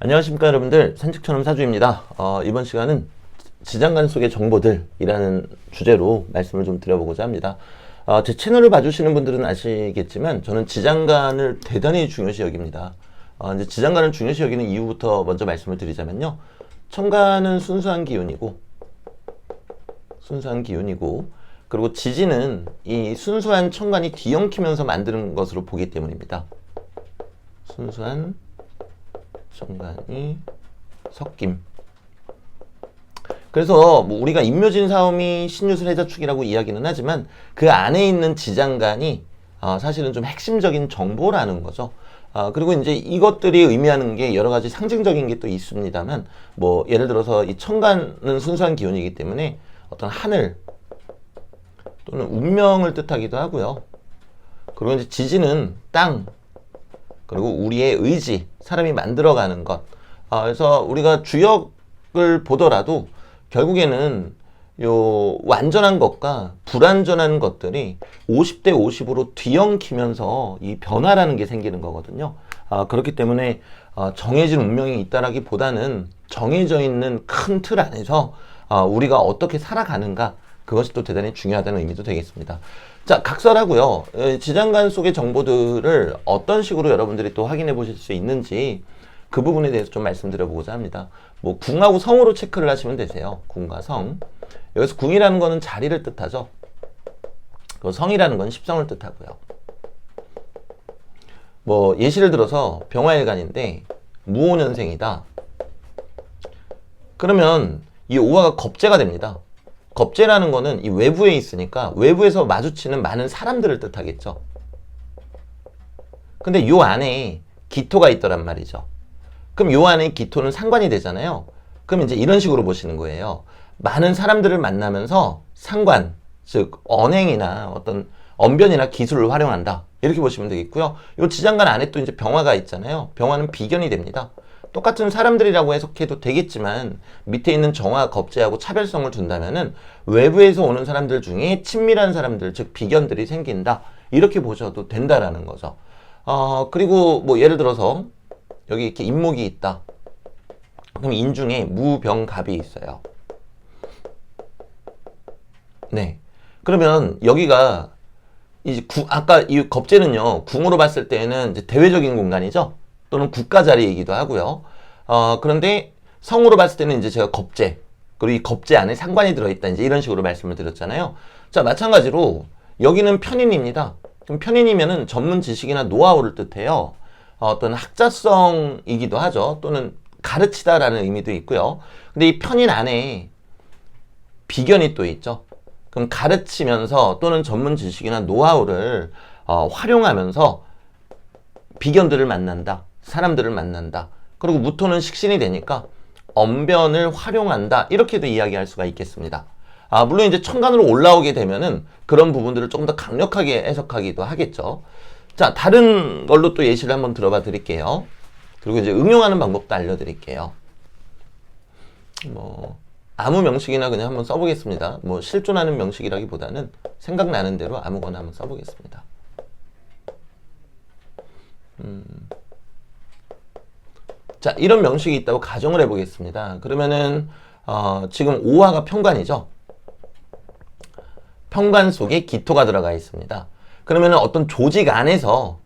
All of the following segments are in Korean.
안녕하십니까 여러분들, 산책처럼 사주입니다. 이번 시간은 지장간 속의 정보들이라는 주제로 말씀을 좀 드려보고자 합니다. 제 채널을 봐주시는 분들은 아시겠지만 저는 지장간을 대단히 중요시 여깁니다. 이제 지장간을 중요시 여기는 이유부터 먼저 말씀을 드리자면요, 천간은 순수한 기운이고 그리고 지지는 이 순수한 천간이 뒤엉키면서 만드는 것으로 보기 때문입니다. 순수한 천간이 섞임. 그래서 뭐 우리가 인묘진 사오미 신유술 해자축이라고 이야기는 하지만 그 안에 있는 지장간이 사실은 좀 핵심적인 정보라는 거죠. 그리고 이제 이것들이 의미하는 게 여러 가지 상징적인 게 또 있습니다만, 뭐 예를 들어서 이 천간은 순수한 기운이기 때문에 어떤 하늘 또는 운명을 뜻하기도 하고요. 그리고 이제 지지는 땅, 그리고 우리의 의지, 사람이 만들어가는 것. 그래서 우리가 주역을 보더라도 결국에는 요 완전한 것과 불완전한 것들이 50대 50으로 뒤엉키면서 이 변화라는 게 생기는 거거든요. 그렇기 때문에 정해진 운명이 있다라기보다는 정해져 있는 큰 틀 안에서 우리가 어떻게 살아가는가, 그것이 또 대단히 중요하다는 의미도 되겠습니다. 자, 각설하고요. 지장간 속의 정보들을 어떤 식으로 여러분들이 또 확인해 보실 수 있는지 그 부분에 대해서 좀 말씀드려보고자 합니다. 뭐 궁하고 성으로 체크를 하시면 되세요. 궁과 성. 여기서 궁이라는 거는 자리를 뜻하죠. 그리고 성이라는 건 십성을 뜻하고요. 뭐 예시를 들어서 병화일간인데 무오년생이다. 그러면 이 오화가 겁재가 됩니다. 겁재라는 거는 이 외부에 있으니까 외부에서 마주치는 많은 사람들을 뜻하겠죠. 근데 요 안에 기토가 있더란 말이죠. 그럼 요 안에 기토는 상관이 되잖아요. 그럼 이제 이런 식으로 보시는 거예요. 많은 사람들을 만나면서 상관, 즉 언행이나 어떤 언변이나 기술을 활용한다, 이렇게 보시면 되겠고요. 요 지장간 안에 또 이제 병화가 있잖아요. 병화는 비견이 됩니다. 똑같은 사람들이라고 해석해도 되겠지만 밑에 있는 정화, 겁재하고 차별성을 둔다면은 외부에서 오는 사람들 중에 친밀한 사람들, 즉 비견들이 생긴다, 이렇게 보셔도 된다라는 거죠. 그리고 뭐 예를 들어서 여기 이렇게 인목이 있다. 그럼 인중에 무병갑이 있어요. 네. 그러면 여기가 이제 아까 이 겁재는요, 궁으로 봤을 때는 이제 대외적인 공간이죠. 또는 국가 자리이기도 하고요. 그런데 성으로 봤을 때는 이제 제가 겁재, 그리고 이 겁재 안에 상관이 들어있다, 이제 이런 식으로 말씀을 드렸잖아요. 자, 마찬가지로 여기는 편인입니다. 그럼 편인이면은 전문 지식이나 노하우를 뜻해요. 어떤 학자성이기도 하죠. 또는 가르치다라는 의미도 있고요. 근데 이 편인 안에 비견이 또 있죠. 그럼 가르치면서 또는 전문 지식이나 노하우를 활용하면서 비견들을 만난다, 사람들을 만난다. 그리고 무토는 식신이 되니까 언변을 활용한다, 이렇게도 이야기할 수가 있겠습니다. 물론 이제 천간으로 올라오게 되면은 그런 부분들을 조금 더 강력하게 해석하기도 하겠죠. 자, 다른 걸로 또 예시를 한번 들어봐 드릴게요. 그리고 이제 응용하는 방법도 알려드릴게요. 뭐 아무 명식이나 그냥 한번 써보겠습니다. 뭐 실존하는 명식이라기보다는 생각나는 대로 아무거나 한번 써보겠습니다. 자, 이런 명식이 있다고 가정을 해보겠습니다. 그러면은 지금 오화가 편관이죠. 편관 속에 기토가 들어가 있습니다. 그러면은 어떤 조직 안에서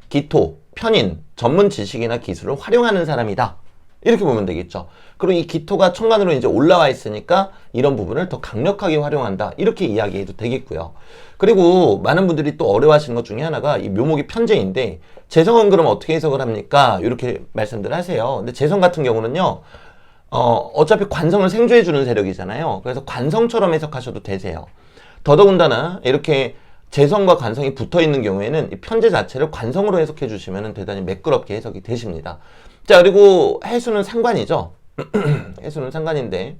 기토, 편인, 전문 지식이나 기술을 활용하는 사람이다, 이렇게 보면 되겠죠. 그리고 이 기토가 천간으로 이제 올라와 있으니까 이런 부분을 더 강력하게 활용한다, 이렇게 이야기해도 되겠고요. 그리고 많은 분들이 또 어려워하시는 것 중에 하나가 이 묘목이 편재인데 재성은 그럼 어떻게 해석을 합니까? 이렇게 말씀들 하세요. 근데 재성 같은 경우는요, 어차피 관성을 생조해주는 세력이잖아요. 그래서 관성처럼 해석하셔도 되세요. 더더군다나 이렇게 재성과 관성이 붙어 있는 경우에는 이 편재 자체를 관성으로 해석해 주시면 대단히 매끄럽게 해석이 되십니다. 자, 그리고 해수는 상관이죠. 해수는 상관인데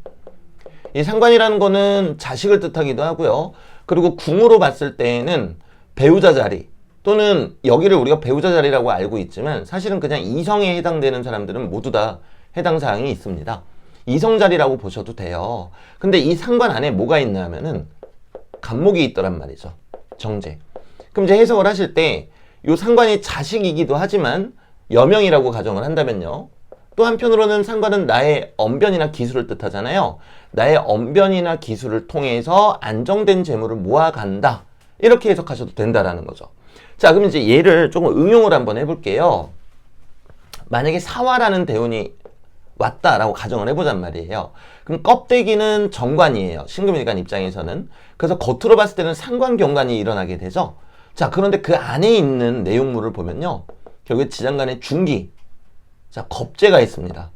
이 상관이라는 거는 자식을 뜻하기도 하고요. 그리고 궁으로 봤을 때는 배우자 자리, 또는 여기를 우리가 배우자 자리라고 알고 있지만 사실은 그냥 이성에 해당되는 사람들은 모두 다 해당 사항이 있습니다. 이성 자리라고 보셔도 돼요. 근데 이 상관 안에 뭐가 있나 하면은 간목이 있더란 말이죠. 정제. 그럼 이제 해석을 하실 때 이 상관이 자식이기도 하지만 여명이라고 가정을 한다면요. 또 한편으로는 상관은 나의 언변이나 기술을 뜻하잖아요. 나의 언변이나 기술을 통해서 안정된 재물을 모아간다. 이렇게 해석하셔도 된다라는 거죠. 자, 그럼 이제 얘를 조금 응용을 한번 해볼게요. 만약에 사화라는 대운이 왔다라고 가정을 해보잔 말이에요. 그럼 껍데기는 정관이에요. 신금일간 입장에서는. 그래서 겉으로 봤을 때는 상관경관이 일어나게 되죠. 자, 그런데 그 안에 있는 내용물을 보면요. 결국에 지장간의 중기, 자, 겁재가 있습니다.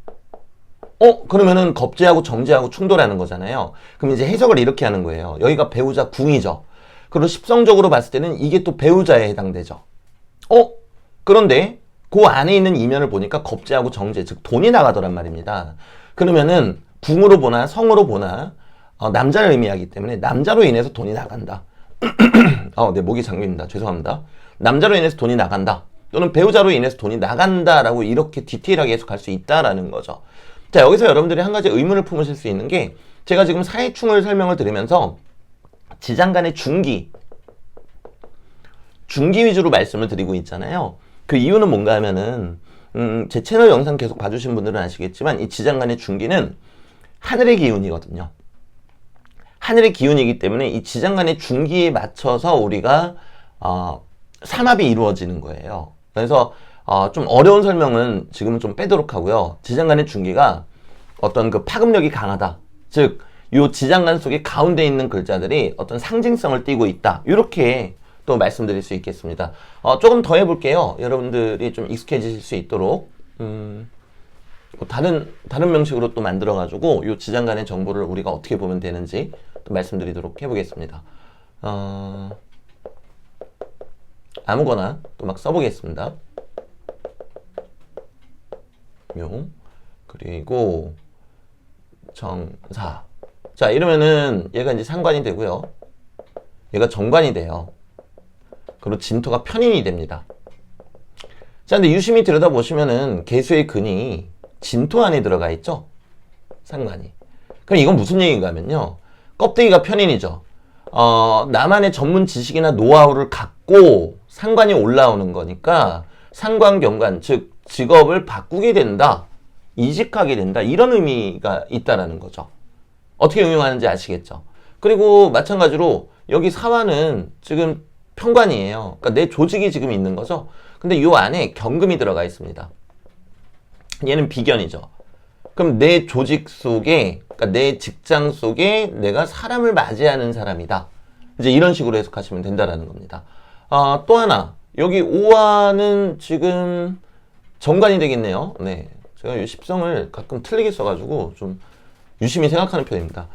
그러면은 겁재하고 정재하고 충돌하는 거잖아요. 그럼 이제 해석을 이렇게 하는 거예요. 여기가 배우자 궁이죠. 그리고 십성적으로 봤을 때는 이게 또 배우자에 해당되죠. 그런데 그 안에 있는 이면을 보니까 겁재하고 정재, 즉 돈이 나가더란 말입니다. 그러면은 궁으로 보나 성으로 보나 남자를 의미하기 때문에 남자로 인해서 돈이 나간다. 네, 목이 잠깁니다. 죄송합니다. 남자로 인해서 돈이 나간다. 또는 배우자로 인해서 돈이 나간다라고 이렇게 디테일하게 해석할 수 있다라는 거죠. 자, 여기서 여러분들이 한 가지 의문을 품으실 수 있는 게 제가 지금 사해충을 설명을 드리면서 지장간의 중기 위주로 말씀을 드리고 있잖아요. 그 이유는 뭔가 하면은 제 채널 영상 계속 봐주신 분들은 아시겠지만 이 지장간의 중기는 하늘의 기운이거든요. 하늘의 기운이기 때문에 이 지장간의 중기에 맞춰서 우리가 삼합이 이루어지는 거예요. 그래서 좀 어려운 설명은 지금은 좀 빼도록 하고요. 지장간의 중기가 어떤 그 파급력이 강하다. 즉, 요 지장간 속에 가운데 있는 글자들이 어떤 상징성을 띠고 있다. 이렇게 또 말씀드릴 수 있겠습니다. 조금 더 해볼게요. 여러분들이 좀 익숙해지실 수 있도록. 다른 명식으로 또 만들어가지고 요 지장간의 정보를 우리가 어떻게 보면 되는지 또 말씀드리도록 해보겠습니다. 아무거나 또 막 써보겠습니다. 묘, 그리고 정사. 자, 이러면은 얘가 이제 상관이 되고요. 얘가 정관이 돼요. 그리고 진토가 편인이 됩니다. 자, 근데 유심히 들여다보시면은 개수의 근이 진토 안에 들어가 있죠? 상관이. 그럼 이건 무슨 얘기인가 하면요. 껍데기가 편인이죠. 나만의 전문 지식이나 노하우를 갖고 상관이 올라오는 거니까 상관경관, 즉 직업을 바꾸게 된다, 이직하게 된다, 이런 의미가 있다라는 거죠. 어떻게 응용하는지 아시겠죠? 그리고 마찬가지로 여기 사화는 지금 편관이에요. 그러니까 내 조직이 지금 있는 거죠. 근데 이 안에 경금이 들어가 있습니다. 얘는 비견이죠. 그럼 내 조직 속에, 그러니까 내 직장 속에 내가 사람을 맞이하는 사람이다. 이제 이런 식으로 해석하시면 된다라는 겁니다. 또 하나, 여기 오화는 지금 정관이 되겠네요. 네, 제가 이 십성을 가끔 틀리게 써가지고 좀 유심히 생각하는 편입니다.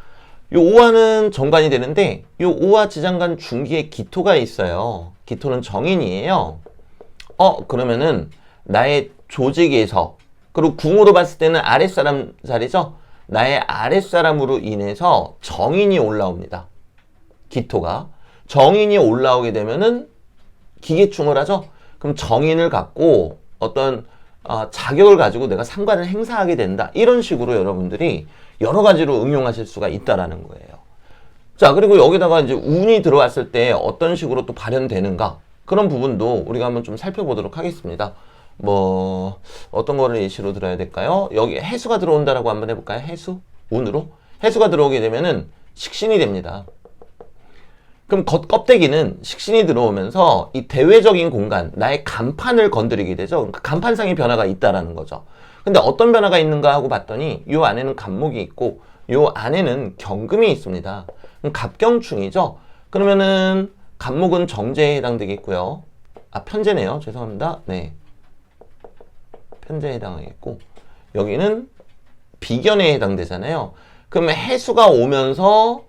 이 오화는 정관이 되는데 이 오화 지장간 중기에 기토가 있어요. 기토는 정인이에요. 그러면은 나의 조직에서, 그리고 궁으로 봤을 때는 아랫사람 자리죠. 나의 아랫사람으로 인해서 정인이 올라옵니다. 기토가. 정인이 올라오게 되면은 기계충을 하죠. 그럼 정인을 갖고 어떤 자격을 가지고 내가 상관을 행사하게 된다. 이런 식으로 여러분들이 여러 가지로 응용하실 수가 있다라는 거예요. 자, 그리고 여기다가 이제 운이 들어왔을 때 어떤 식으로 또 발현되는가, 그런 부분도 우리가 한번 좀 살펴보도록 하겠습니다. 어떤 거를 예시로 들어야 될까요? 여기 해수가 들어온다라고 한번 해볼까요? 해수? 운으로? 해수가 들어오게 되면은 식신이 됩니다. 그럼 껍데기는 식신이 들어오면서 이 대외적인 공간, 나의 간판을 건드리게 되죠. 그러니까 간판상의 변화가 있다라는 거죠. 근데 어떤 변화가 있는가 하고 봤더니 요 안에는 간목이 있고 요 안에는 경금이 있습니다. 그럼 갑경충이죠. 그러면은 간목은 정제에 해당되겠고요. 편제네요. 죄송합니다. 네, 편제에 해당하겠고, 여기는 비견에 해당되잖아요. 그러면 해수가 오면서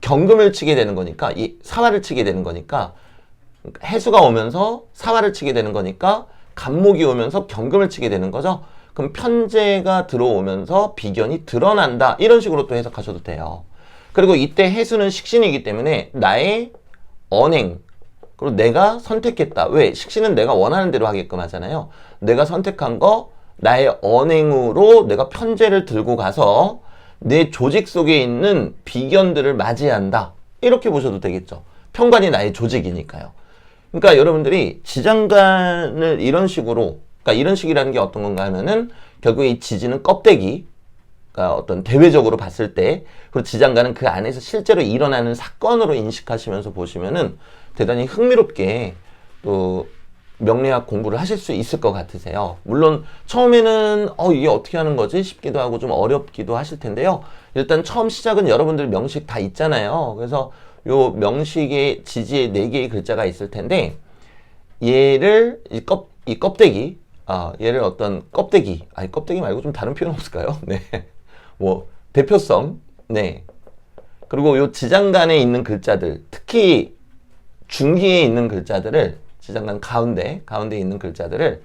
경금을 치게 되는 거니까, 이 사화를 치게 되는 거니까, 해수가 오면서 사화를 치게 되는 거니까 간목이 오면서 경금을 치게 되는 거죠. 그럼 편제가 들어오면서 비견이 드러난다, 이런 식으로 또 해석하셔도 돼요. 그리고 이때 해수는 식신이기 때문에 나의 언행, 그리고 내가 선택했다. 왜? 식신은 내가 원하는 대로 하게끔 하잖아요. 내가 선택한 거, 나의 언행으로 내가 편제를 들고 가서 내 조직 속에 있는 비견들을 맞이한다. 이렇게 보셔도 되겠죠. 편관이 나의 조직이니까요. 그러니까 여러분들이 지장간을 이런 식으로, 그러니까 이런 식이라는 게 어떤 건가 하면은 결국 이 지지는 껍데기, 그러니까 어떤 대외적으로 봤을 때, 그리고 지장간은 그 안에서 실제로 일어나는 사건으로 인식하시면서 보시면은 대단히 흥미롭게 또 명리학 공부를 하실 수 있을 것 같으세요. 물론 처음에는 이게 어떻게 하는 거지 싶기도 하고 좀 어렵기도 하실 텐데요. 일단 처음 시작은 여러분들 명식 다 있잖아요. 그래서 요 명식의 지지에 4개의 글자가 있을 텐데, 얘를 이 껍데기, 얘를 어떤 껍데기, 껍데기 말고 좀 다른 표현 없을까요? 네. 뭐 대표성, 네. 그리고 요 지장간에 있는 글자들, 특히 중기에 있는 글자들을, 지장간 가운데 있는 글자들을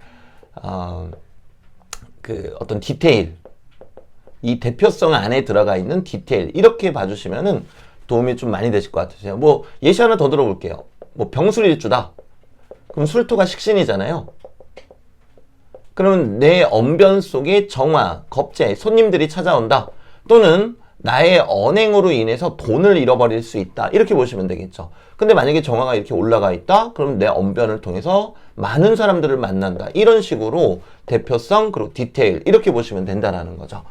그 어떤 디테일, 이 대표성 안에 들어가 있는 디테일, 이렇게 봐주시면은 도움이 좀 많이 되실 것 같으세요. 뭐 예시 하나 더 들어볼게요. 뭐 병술일주다. 그럼 술토가 식신이잖아요. 그러면 내 언변 속에 정화, 겁재, 손님들이 찾아온다. 또는 나의 언행으로 인해서 돈을 잃어버릴 수 있다. 이렇게 보시면 되겠죠. 근데 만약에 정화가 이렇게 올라가 있다? 그럼 내 언변을 통해서 많은 사람들을 만난다. 이런 식으로 대표성, 그리고 디테일, 이렇게 보시면 된다라는 거죠.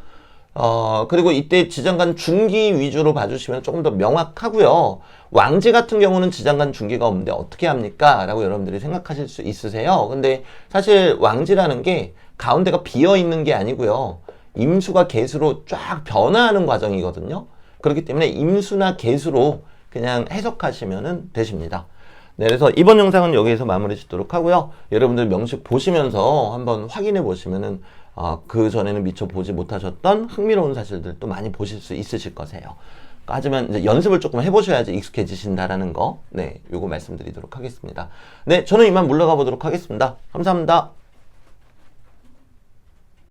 그리고 이때 지장간 중기 위주로 봐주시면 조금 더 명확하고요. 왕지 같은 경우는 지장간 중기가 없는데 어떻게 합니까? 라고 여러분들이 생각하실 수 있으세요. 근데 사실 왕지라는 게 가운데가 비어 있는 게 아니고요. 임수가 개수로 쫙 변화하는 과정이거든요. 그렇기 때문에 임수나 개수로 그냥 해석하시면 되십니다. 네, 그래서 이번 영상은 여기에서 마무리 짓도록 하고요. 여러분들 명식 보시면서 한번 확인해 보시면은 그 전에는 미처 보지 못하셨던 흥미로운 사실들도 많이 보실 수 있으실 거세요. 하지만 이제 연습을 조금 해보셔야지 익숙해지신다라는 거, 네, 요거 말씀드리도록 하겠습니다. 네, 저는 이만 물러가 보도록 하겠습니다. 감사합니다.